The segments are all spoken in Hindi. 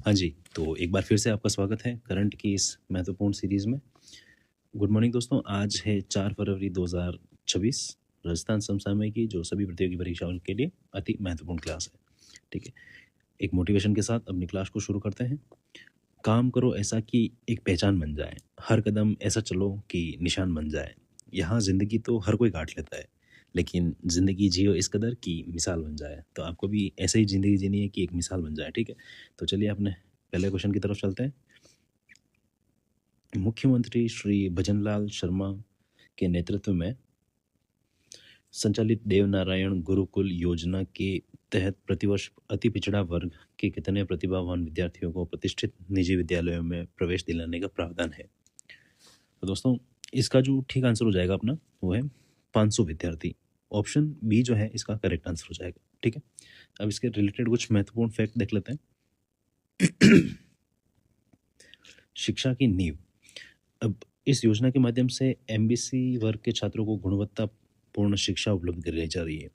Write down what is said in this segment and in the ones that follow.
हाँ जी, तो एक बार फिर से आपका स्वागत है करंट की इस महत्वपूर्ण सीरीज़ में। गुड मॉर्निंग दोस्तों, आज है 4 फरवरी 2026। राजस्थान समसामयिक की जो सभी प्रतियोगी परीक्षाओं के लिए अति महत्वपूर्ण क्लास है, ठीक है? एक मोटिवेशन के साथ अपनी क्लास को शुरू करते हैं। काम करो ऐसा कि एक पहचान बन जाए, हर कदम ऐसा चलो कि निशान बन जाए। यहाँ ज़िंदगी तो हर कोई काट लेता है, लेकिन ज़िंदगी जियो इस कदर कि मिसाल बन जाए। तो आपको भी ऐसे ही ज़िंदगी जीनी है कि एक मिसाल बन जाए, ठीक है? तो चलिए अपने पहले क्वेश्चन की तरफ चलते हैं। मुख्यमंत्री श्री भजनलाल शर्मा के नेतृत्व में संचालित देवनारायण गुरुकुल योजना के तहत प्रतिवर्ष अति पिछड़ा वर्ग के कितने प्रतिभावान विद्यार्थियों को प्रतिष्ठित निजी विद्यालयों में प्रवेश दिलाने का प्रावधान है? तो दोस्तों, इसका जो ठीक आंसर हो जाएगा अपना, वो है 500 विद्यार्थी। ऑप्शन बी जो है इसका करेक्ट आंसर हो जाएगा, ठीक है? अब इसके रिलेटेड कुछ महत्वपूर्ण फैक्ट देख लेते हैं। शिक्षा की नींव। अब इस योजना के माध्यम से एमबीसी वर्ग के छात्रों को गुणवत्तापूर्ण शिक्षा उपलब्ध कराई जा रही है।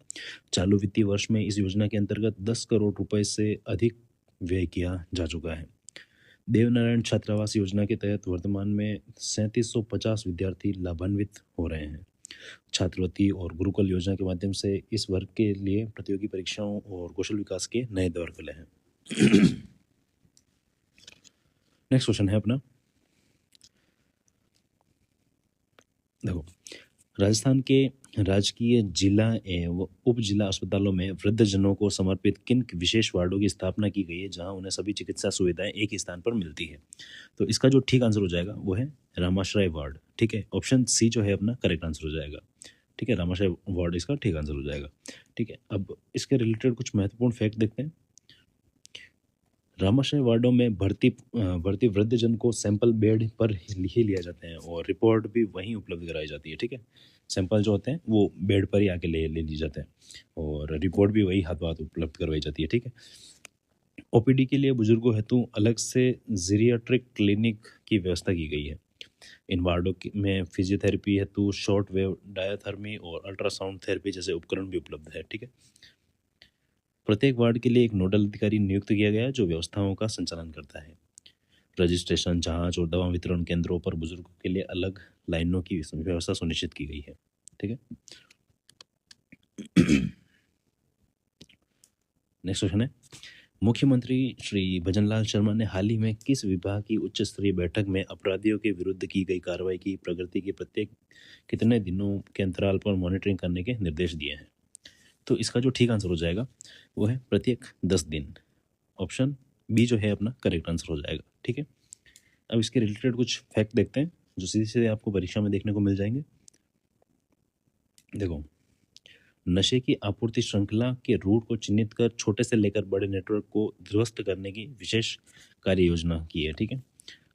चालू वित्तीय वर्ष में इस योजना के अंतर्गत 10 करोड़ रुपए से अधिक व्यय किया जा चुका है। देवनारायण छात्रावास योजना के तहत वर्तमान में 3750 विद्यार्थी लाभान्वित हो रहे हैं। छात्रवृत्ति और गुरुकुल योजना के माध्यम से इस वर्ग के लिए प्रतियोगी परीक्षाओं और कौशल विकास के नए द्वार खुले हैं। नेक्स्ट क्वेश्चन है अपना, देखो, राजस्थान के राजकीय जिला एवं उप जिला अस्पतालों में वृद्धजनों को समर्पित किन विशेष वार्डों की स्थापना की गई है जहां उन्हें सभी चिकित्सा सुविधाएं एक ही स्थान पर मिलती है? तो इसका जो ठीक आंसर हो जाएगा वो है रामाश्रय वार्ड, ठीक है? ऑप्शन सी जो है अपना करेक्ट आंसर हो जाएगा, ठीक है? रामाश्रय वार्ड इसका ठीक आंसर हो जाएगा, ठीक है? अब इसके रिलेटेड कुछ महत्वपूर्ण फैक्ट देखते हैं। रामाशय वार्डों में भर्ती वृद्धजन को सैंपल बेड पर ही लिया जाते हैं और रिपोर्ट भी वहीं उपलब्ध कराई जाती है, ठीक है? सैंपल जो होते हैं वो बेड पर ही आके ले ले लिए जाते हैं और रिपोर्ट भी वही हाथों हाथ उपलब्ध करवाई जाती है, ठीक है? ओपीडी के लिए बुजुर्गों हेतु अलग से जीरियाट्रिक क्लिनिक की व्यवस्था की गई है। इन वार्डों में फिजियोथेरेपी हेतु शॉर्ट वेव डायाथर्मी और अल्ट्रासाउंड थेरेपी जैसे उपकरण भी उपलब्ध है, ठीक है? प्रत्येक वार्ड के लिए एक नोडल अधिकारी नियुक्त किया गया है जो व्यवस्थाओं का संचालन करता है। रजिस्ट्रेशन, जांच और दवा वितरण केंद्रों पर बुजुर्गों के लिए अलग लाइनों की व्यवस्था सुनिश्चित की गई है, ठीक है? नेक्स्ट क्वेश्चन है, मुख्यमंत्री श्री भजनलाल शर्मा ने हाल ही में किस विभाग की उच्च स्तरीय बैठक में अपराधियों के विरुद्ध की गई कार्रवाई की प्रगति के प्रत्येक कितने दिनों के अंतराल पर मॉनिटरिंग करने के निर्देश दिए हैं? तो इसका जो ठीक आंसर हो जाएगा वो है प्रत्येक 10 दिन। ऑप्शन बी जो है अपना करेक्ट आंसर हो जाएगा, ठीक है? अब इसके रिलेटेड कुछ फैक्ट देखते हैं जो सीधे सीधे आपको परीक्षा में देखने को मिल जाएंगे। देखो, नशे की आपूर्ति श्रृंखला के रूट को चिन्हित कर छोटे से लेकर बड़े नेटवर्क को ध्वस्त करने की विशेष कार्य योजना की है, ठीक है?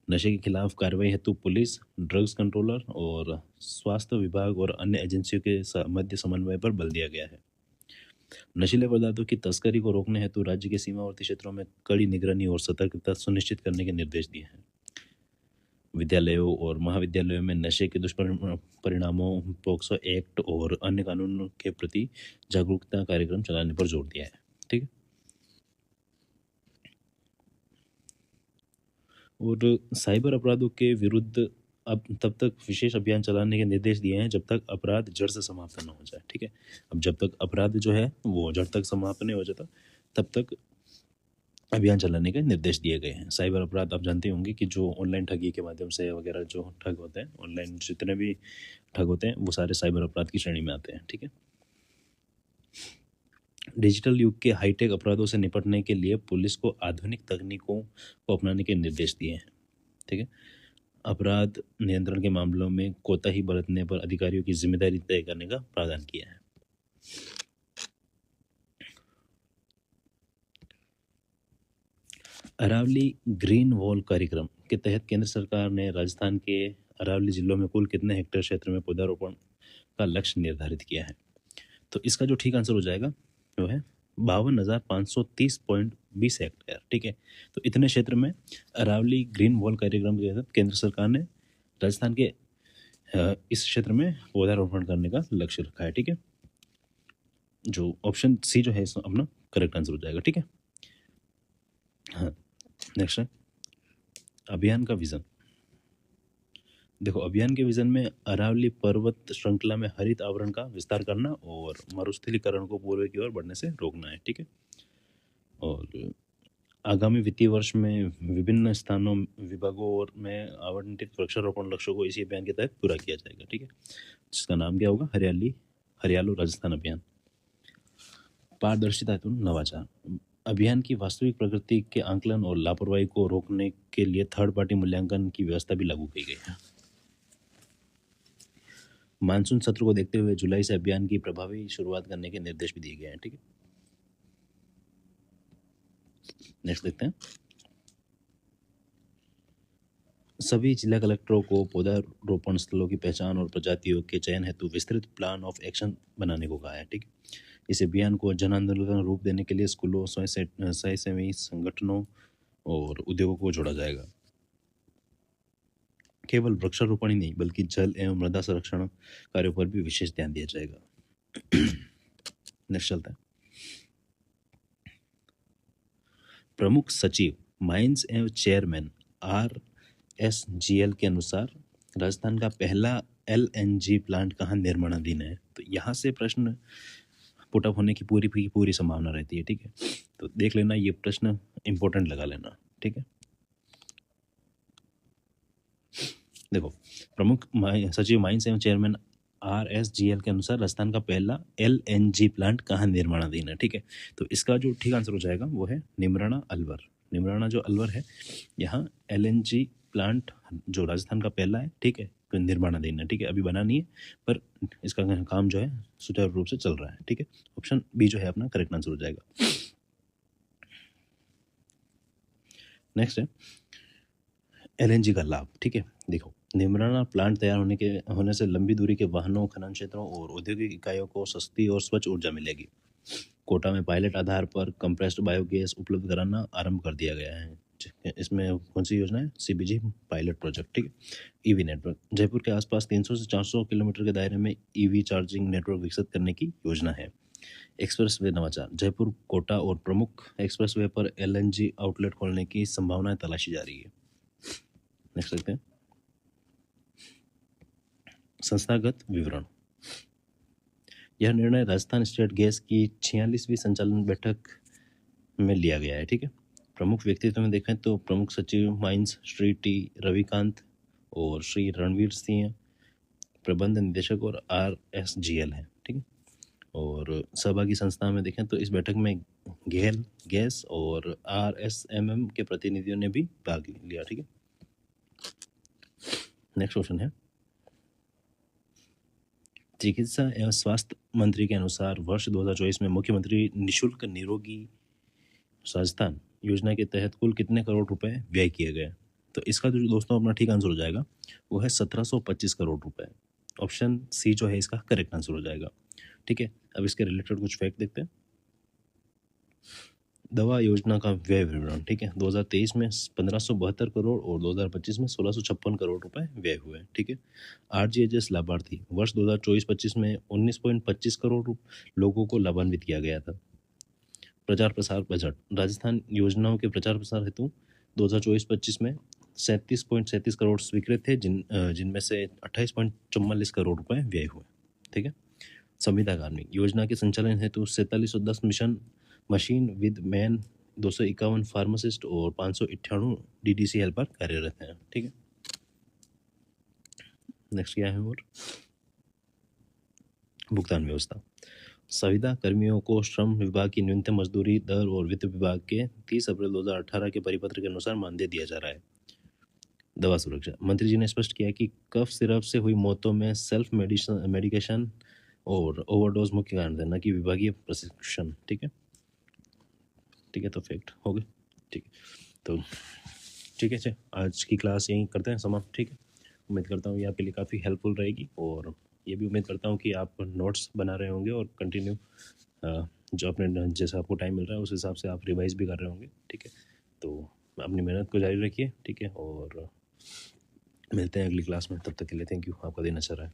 नशे के खिलाफ कार्रवाई हेतु पुलिस, ड्रग्स कंट्रोलर और स्वास्थ्य विभाग और अन्य एजेंसियों के मध्य समन्वय पर बल दिया गया है। नशीले पदार्थों की तस्करी को रोकने हेतु राज्य के सीमावर्ती क्षेत्रों में कड़ी निगरानी और सतर्कता सुनिश्चित करने के निर्देश दिए हैं। विद्यालयों और महाविद्यालयों में नशे के दुष्परिणामों, पोक्सो एक्ट और अन्य कानूनों के प्रति जागरूकता कार्यक्रम चलाने पर जोर दिया है, ठीक है? और साइबर अपराधों के विरुद्ध अब तब तक विशेष अभियान चलाने के निर्देश दिए हैं जब तक अपराध जड़ से समाप्त न हो जाए, ठीक है? अब जब तक अपराध जो है वो जड़ तक समाप्त नहीं हो जाता तब तक अभियान चलाने के निर्देश दिए गए हैं। साइबर अपराध आप जानते होंगे कि जो ऑनलाइन ठगी के माध्यम से वगैरह जो ठग होते हैं, ऑनलाइन जितने भी ठग होते हैं वो सारे साइबर अपराध की श्रेणी में आते हैं, ठीक है? डिजिटल युग के हाईटेक अपराधों से निपटने के लिए पुलिस को आधुनिक तकनीकों को अपनाने के निर्देश दिए हैं, ठीक है? अपराध नियंत्रण के मामलों में कोताही बरतने पर अधिकारियों की जिम्मेदारी तय करने का प्रावधान किया है। अरावली ग्रीन वॉल कार्यक्रम के तहत केंद्र सरकार ने राजस्थान के अरावली जिलों में कुल कितने हेक्टेयर क्षेत्र में पौधारोपण का लक्ष्य निर्धारित किया है? तो इसका जो ठीक आंसर हो जाएगा वो है 52,530.20 हेक्टेयर, ठीक है? तो इतने क्षेत्र में अरावली ग्रीन वॉल कार्यक्रम के तहत केंद्र सरकार ने राजस्थान के इस क्षेत्र में पौधारोपण करने का लक्ष्य रखा है, ठीक है? जो ऑप्शन सी जो है अपना करेक्ट आंसर हो जाएगा, ठीक है? हाँ, नेक्स्ट है अभियान का विज़न। देखो, अभियान के विज़न में अरावली पर्वत श्रृंखला में हरित आवरण का विस्तार करना और मरुस्थलीकरण को पूर्व की ओर बढ़ने से रोकना है, ठीक है। और आगामी वित्तीय वर्ष में विभिन्न स्थानों, विभागों और में आवंटित वृक्षारोपण लक्ष्यों को इसी अभियान के तहत पूरा किया जाएगा, ठीक है। जिसका नाम क्या होगा? हरियालो राजस्थान अभियान। पारदर्शिता हेतु नवाचार। अभियान की वास्तविक प्रगति के आंकलन और लापरवाही को रोकने के लिए थर्ड पार्टी मूल्यांकन की व्यवस्था भी लागू की गई है। मानसून सत्र को देखते हुए जुलाई से अभियान की प्रभावी शुरुआत करने के निर्देश भी दिए गए हैं, ठीक है। नेक्स्ट देखते हैं। सभी जिला कलेक्टरों को पौधारोपण स्थलों की पहचान और प्रजातियों के चयन हेतु विस्तृत प्लान ऑफ एक्शन बनाने को कहा है, ठीक है। इस अभियान को जन आंदोलन का रूप देने के लिए स्कूलों, स्वयंसेवी संगठनों और उद्योगों को जोड़ा जाएगा। केवल वृक्षारोपण ही नहीं बल्कि जल एवं मृदा संरक्षण कार्यों पर भी विशेष ध्यान दिया जाएगा। नेक्स्ट चलता है। प्रमुख सचिव माइंस एवं चेयरमैन RSGL के अनुसार राजस्थान का पहला LNG प्लांट कहाँ निर्माणाधीन है? तो यहाँ से प्रश्न पुटअप होने की पूरी संभावना रहती है, ठीक है। तो देख लेना, ये प्रश्न इंपॉर्टेंट लगा लेना, ठीक है। देखो, प्रमुख सचिव माइंस एवं चेयरमैन RSGL के अनुसार राजस्थान का पहला LNG प्लांट कहाँ निर्माणाधीन है, ठीक है। तो इसका जो ठीक आंसर हो जाएगा वो है निमराना अलवर। निमराना जो अलवर है, यहाँ LNG प्लांट जो राजस्थान का पहला है, ठीक है, तो निर्माणाधीन है, ठीक है। अभी बना नहीं है पर इसका काम जो है सुचारू रूप से चल रहा है, ठीक है। ऑप्शन बी जो है अपना करेक्ट आंसर हो जाएगा। नेक्स्ट है LNG का लाभ, ठीक है। देखो, निमराना प्लांट तैयार होने से लंबी दूरी के वाहनों, खनन क्षेत्रों और औद्योगिक इकाइयों को सस्ती और स्वच्छ ऊर्जा मिलेगी। कोटा में पायलट आधार पर कंप्रेस्ड बायोगैस उपलब्ध कराना आरंभ कर दिया गया है। इसमें कौन सी योजना है? CBG पायलट प्रोजेक्ट, ठीक है। EV network. जयपुर के आसपास 300 से 400 किलोमीटर के दायरे में EV चार्जिंग नेटवर्क विकसित करने की योजना है। एक्सप्रेस वे नवाचार। जयपुर, कोटा और प्रमुख एक्सप्रेस वे पर LNG आउटलेट खोलने की संभावनाएं तलाशी जा रही है। नेक्स्ट देखते हैं। संस्थागत विवरण। यह निर्णय राजस्थान स्टेट गैस की 46वीं संचालन बैठक में लिया गया है, ठीक है। प्रमुख व्यक्तित्व में देखें तो प्रमुख सचिव माइंस श्री T रविकांत और श्री रणवीर सिंह प्रबंध निदेशक और RSGL है, ठीक है। और सहभागी संस्था में देखें तो इस बैठक में गेल गैस और RSMM के प्रतिनिधियों ने भी भाग लिया, ठीक है। नेक्स्ट क्वेश्चन है। चिकित्सा एवं स्वास्थ्य मंत्री के अनुसार वर्ष 2024 में मुख्यमंत्री निशुल्क निरोगी राजस्थान योजना के तहत कुल कितने करोड़ रुपए व्यय किए गए? तो इसका जो दोस्तों अपना ठीक आंसर हो जाएगा वो है 1725 करोड़ रुपए। ऑप्शन सी जो है इसका करेक्ट आंसर हो जाएगा, ठीक है। अब इसके रिलेटेड कुछ फैक्ट देखते हैं। दवा योजना का व्यय विवरण, ठीक है। 2023 में 1572 करोड़ और 2025 में 1656 करोड़ रुपए व्यय हुए, ठीक है। RGHS लाभार्थी वर्ष 2024-25 में 19.25 करोड़ लोगों को लाभान्वित किया गया था। प्रचार प्रसार बजट। राजस्थान योजनाओं के प्रचार प्रसार हेतु 2024-25 में 37.37 करोड़ स्वीकृत थे, जिनमें से 28.44 करोड़ रुपए व्यय हुए, ठीक है। संविदा कार्मिक योजना के संचालन हेतु 4710 mission machine with man, 251 pharmacist और 598 DDC हेल्पर कार्यरत हैं, ठीक है। नेक्स्ट क्या है? और भुगतान व्यवस्था। संविदा कर्मियों को श्रम विभाग की न्यूनतम मजदूरी दर और वित्त विभाग के 30 अप्रैल 2018 के परिपत्र के अनुसार मानदेय दिया जा रहा है। दवा सुरक्षा। मंत्री जी ने स्पष्ट किया कि कफ सिरप से हुई मौतों में सेल्फ मेडिकेशन और ओवरडोज मुख्य कारण है, न कि विभागीय प्रशिक्षण, ठीक है। ठीक है, तो फैक्ट हो गए, ठीक है। तो ठीक है, चल आज की क्लास यहीं करते हैं समाप्त, ठीक है। उम्मीद करता हूँ ये आपके लिए काफ़ी हेल्पफुल रहेगी और ये भी उम्मीद करता हूँ कि आप नोट्स बना रहे होंगे और कंटिन्यू जो अपने जैसा आपको टाइम मिल रहा है उस हिसाब से आप रिवाइज भी कर रहे होंगे, ठीक है। तो अपनी मेहनत को जारी रखिए, ठीक है, और मिलते हैं अगली क्लास में। तब तक के लिए थैंक यू। आपका दिन अच्छा रहा है।